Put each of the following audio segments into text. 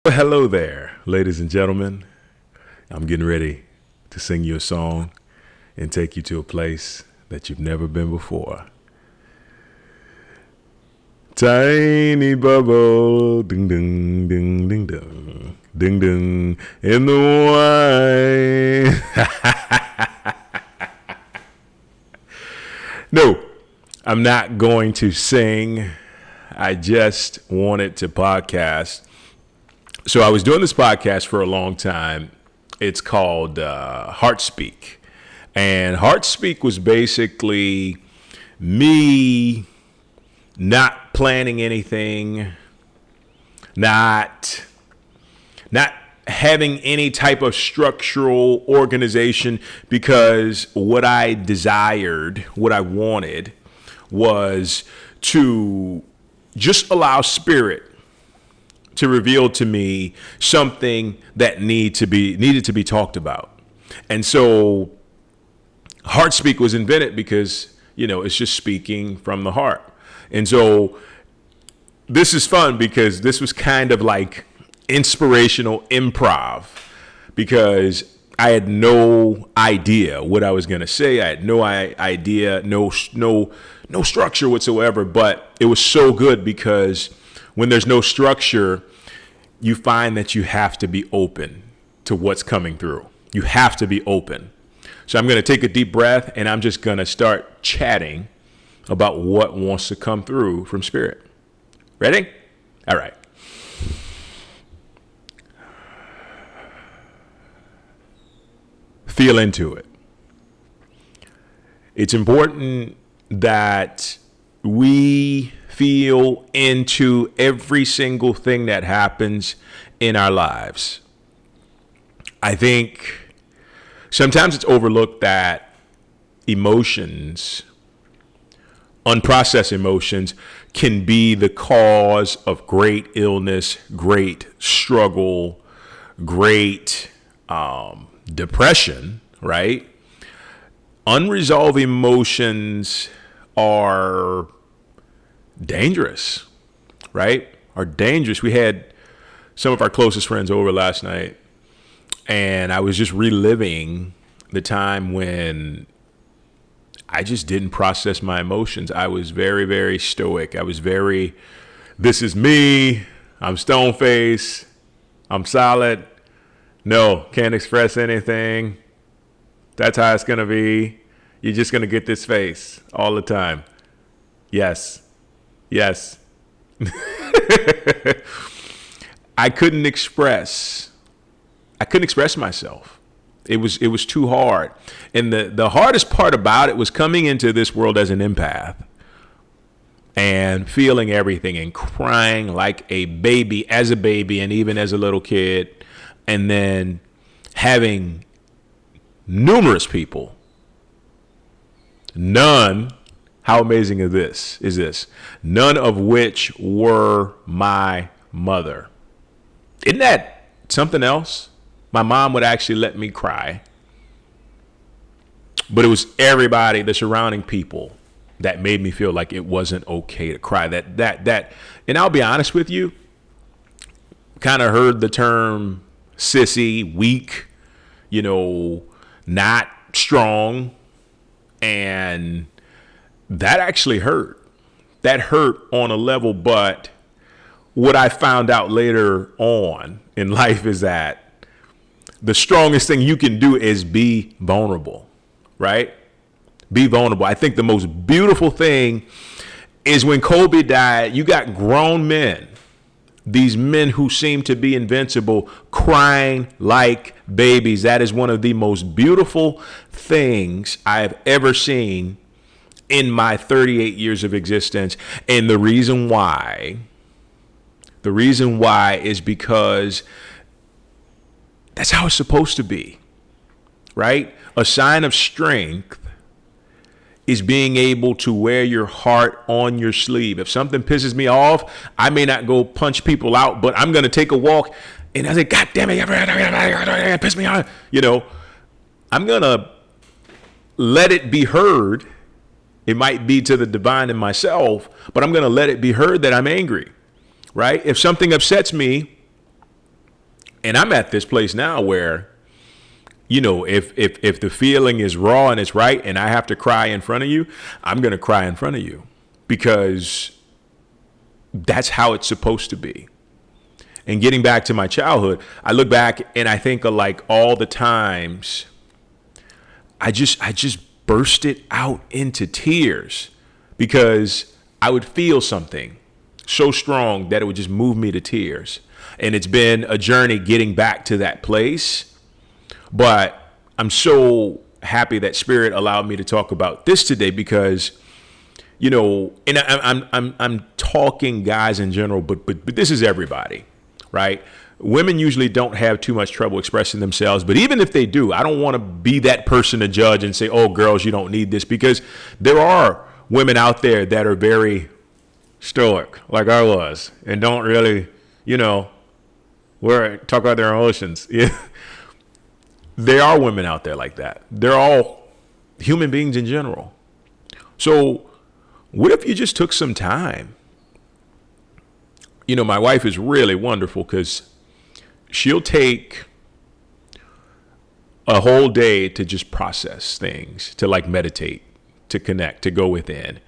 Well, hello there, ladies and gentlemen. I'm getting ready to sing you a song and take you to a place that you've never been before. Tiny bubble, ding ding ding ding ding, ding ding in the wine. No, I'm not going to sing. I just wanted to podcast. So I was doing this podcast for a long time. It's called Heart Speak. And Heart Speak was basically me not planning anything, not having any type of structural organization, because what I desired, what I wanted was to just allow spirit to reveal to me something that needed to be talked about. And so Heart Speak was invented because, it's just speaking from the heart. And so this is fun because this was kind of like inspirational improv, because I had no idea what I was going to say. I had no idea, no structure whatsoever, but it was so good because when there's no structure, you find that you have to be open to what's coming through. You have to be open. So I'm going to take a deep breath and I'm just going to start chatting about what wants to come through from spirit. Ready? All right. Feel into it. It's important that we feel into every single thing that happens in our lives. I think sometimes it's overlooked that emotions, unprocessed emotions, can be the cause of great illness, great struggle, great depression, right? Unresolved emotions are dangerous, right? Are dangerous. We had some of our closest friends over last night, and I was just reliving the time when I just didn't process my emotions. I was very, very stoic. I was very, this is me. I'm stone faced. I'm solid. No, can't express anything. That's how it's going to be. You're just going to get this face all the time. Yes. Yes. I couldn't express myself. It was too hard. And the hardest part about it was coming into this world as an empath and feeling everything and crying like a baby, and even as a little kid, and then having numerous people, how amazing is this? None of which were my mother. Isn't that something else? My mom would actually let me cry. But it was everybody, the surrounding people, that made me feel like it wasn't okay to cry. And I'll be honest with you, kind of heard the term sissy, weak, not strong. And that actually hurt. That hurt on a level, but what I found out later on in life is that the strongest thing you can do is be vulnerable, right? Be vulnerable. I think the most beautiful thing is when Kobe died, you got grown men, these men who seem to be invincible, crying like babies. That is one of the most beautiful things I've ever seen in my 38 years of existence. And the reason why is because that's how it's supposed to be, right? A sign of strength is being able to wear your heart on your sleeve. If something pisses me off, I may not go punch people out, but I'm going to take a walk and I say, God damn it, piss me off. I'm going to let it be heard. It might be to the divine in myself, but I'm going to let it be heard that I'm angry, right? If something upsets me, And I'm at this place now where, if the feeling is raw and it's right and I have to cry in front of you, I'm going to cry in front of you, because that's how it's supposed to be. And getting back to my childhood, I look back and I think of like all the times I just bursted out into tears because I would feel something so strong that it would just move me to tears. And it's been a journey getting back to that place. But I'm so happy that Spirit allowed me to talk about this today, because, and I'm talking guys in general, but this is everybody, right? Women usually don't have too much trouble expressing themselves, but even if they do, I don't want to be that person to judge and say, oh, girls, you don't need this, because there are women out there that are very stoic, like I was, and don't really, talk about their emotions. Yeah. There are women out there like that. They're all human beings in general. So what if you just took some time? My wife is really wonderful, because she'll take a whole day to just process things, to like meditate, to connect, to go within.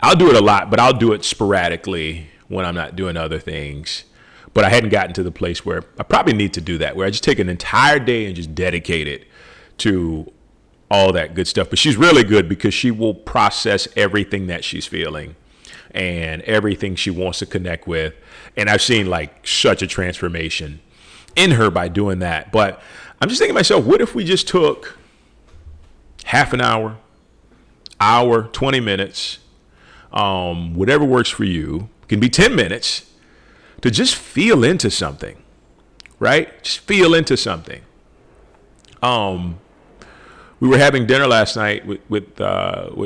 I'll do it a lot, but I'll do it sporadically when I'm not doing other things. But I hadn't gotten to the place where I probably need to do that, where I just take an entire day and just dedicate it to all that good stuff. But she's really good, because she will process everything that she's feeling and everything she wants to connect with. And I've seen like such a transformation in her by doing that. But I'm just thinking to myself, what if we just took half an hour, 20 minutes, whatever works for you, it can be 10 minutes, to just feel into something, right? Just feel into something. We were having dinner last night with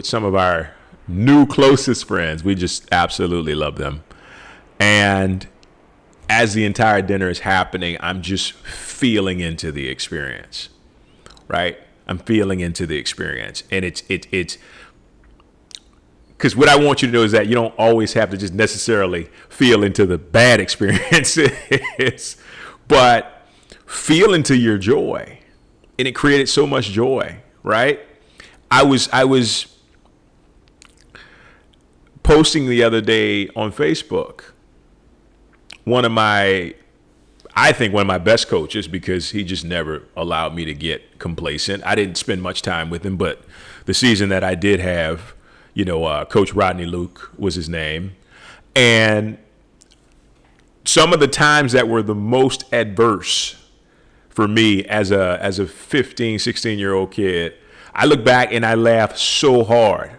some of our new closest friends. We just absolutely love them. And as the entire dinner is happening, I'm just feeling into the experience, right? I'm feeling into the experience. And it's because what I want you to know is that you don't always have to just necessarily feel into the bad experiences, but feel into your joy. And it created so much joy, right? I was posting the other day on Facebook, one of my best coaches, because he just never allowed me to get complacent. I didn't spend much time with him, but the season that I did have, Coach Rodney Luke was his name. And some of the times that were the most adverse for me as a 15, 16-year-old kid, I look back and I laugh so hard,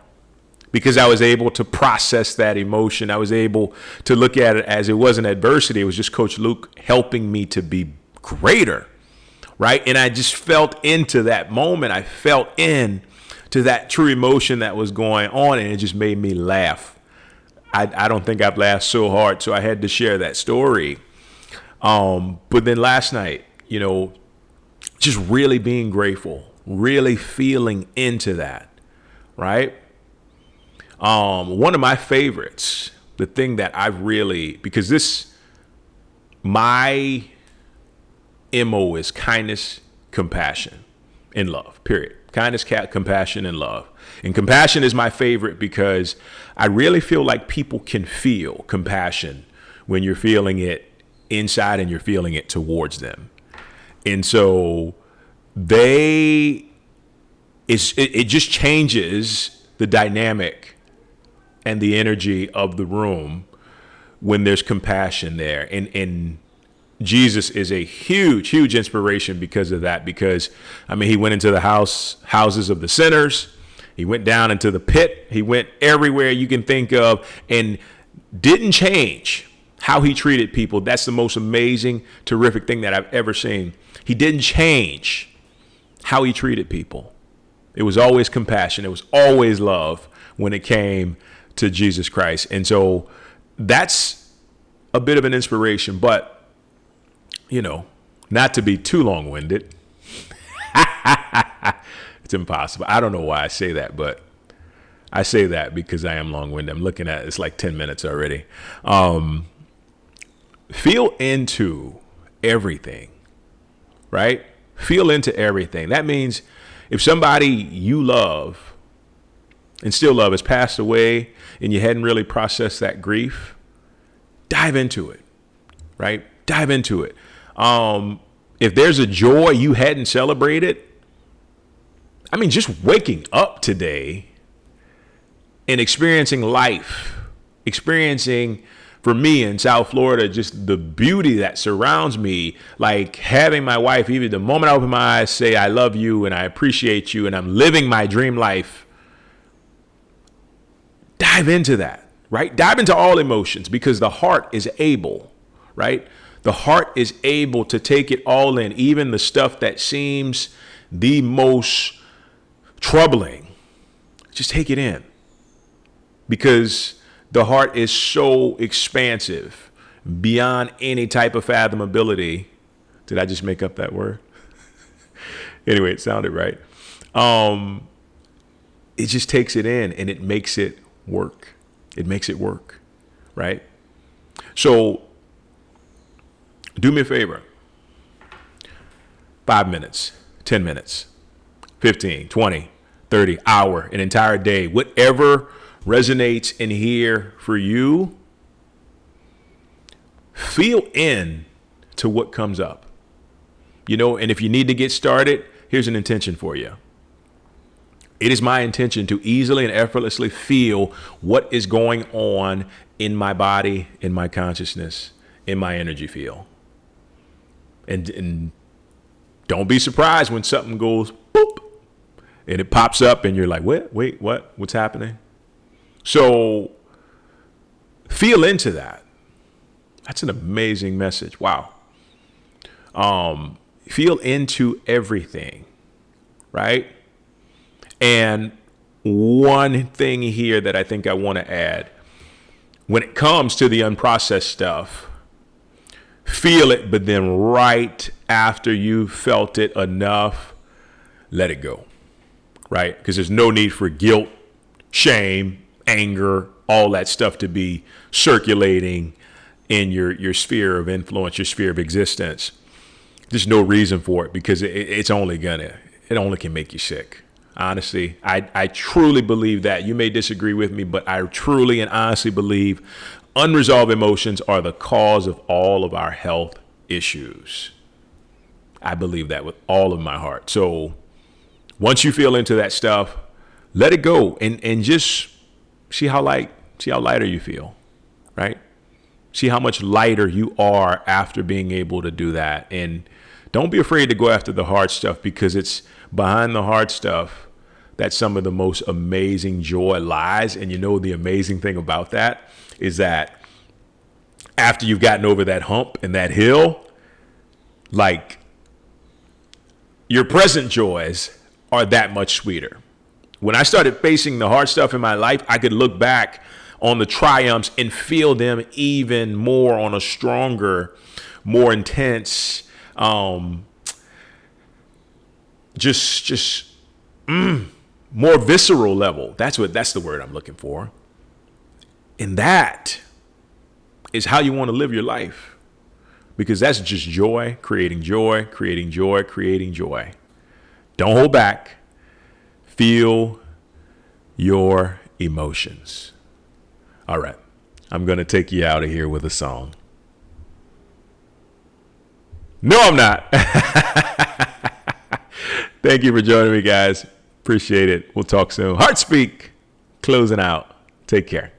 because I was able to process that emotion. I was able to look at it as it wasn't adversity. It was just Coach Luke helping me to be greater, right? And I just felt into that moment. I felt in to that true emotion that was going on, and it just made me laugh. I don't think I've laughed so hard, so I had to share that story. But then last night, just really being grateful, really feeling into that, right? One of my favorites, the thing that I've really, because my MO is kindness, compassion, and love, period. Kindness, compassion, and love. And compassion is my favorite, because I really feel like people can feel compassion when you're feeling it inside and you're feeling it towards them. And so it just changes the dynamic and the energy of the room when there's compassion there. And Jesus is a huge, huge inspiration because of that. Because, he went into the houses of the sinners. He went down into the pit. He went everywhere you can think of and didn't change how he treated people. That's the most amazing, terrific thing that I've ever seen. He didn't change how he treated people. It was always compassion. It was always love when it came to Jesus Christ. And so that's a bit of an inspiration, but not to be too long-winded. It's impossible. I don't know why I say that, but I say that because I am long-winded. I'm looking at it's like 10 minutes already. Feel into everything. right? Feel into everything. That means if somebody you love and still love has passed away and you hadn't really processed that grief, dive into it, right? Dive into it. If there's a joy you hadn't celebrated, I mean, just waking up today and experiencing life, experiencing, for me in South Florida, just the beauty that surrounds me, like having my wife, even the moment I open my eyes, say, I love you and I appreciate you and I'm living my dream life. Dive into that, right? Dive into all emotions because the heart is able, right? The heart is able to take it all in, even the stuff that seems the most troubling. Just take it in because the heart is so expansive beyond any type of fathomability. Did I just make up that word? Anyway, it sounded right. It just takes it in and it makes it work. It makes it work, right? So do me a favor. 5 minutes, 10 minutes, 15, 20, 30, hour, an entire day, whatever resonates in here for you, feel in to what comes up. And if you need to get started, here's an intention for you. It is my intention to easily and effortlessly feel what is going on in my body, in my consciousness, in my energy field. And don't be surprised when something goes boop and it pops up and you're like, wait, what? What's happening? So feel into that. That's an amazing message. Wow. Feel into everything, right? And one thing here that I think I want to add, when it comes to the unprocessed stuff, feel it, but then right after you felt it enough, let it go, right? Because there's no need for guilt, shame, anger, all that stuff to be circulating in your sphere of influence, your sphere of existence. There's no reason for it because it only can make you sick. Honestly, I truly believe that. You may disagree with me, but I truly and honestly believe unresolved emotions are the cause of all of our health issues. I believe that with all of my heart. So once you feel into that stuff, let it go and just see how lighter you feel, right? See how much lighter you are after being able to do that. And don't be afraid to go after the hard stuff because it's behind the hard stuff that some of the most amazing joy lies. And the amazing thing about that is that after you've gotten over that hump and that hill, like your present joys are that much sweeter. When I started facing the hard stuff in my life, I could look back on the triumphs and feel them even more on a stronger, more intense, more visceral level. That's the word I'm looking for. And that is how you want to live your life, because that's just joy, creating joy, creating joy, creating joy. Don't hold back. Feel your emotions. All right. I'm going to take you out of here with a song. No, I'm not. Thank you for joining me, guys. Appreciate it. We'll talk soon. Heart Speak, closing out. Take care.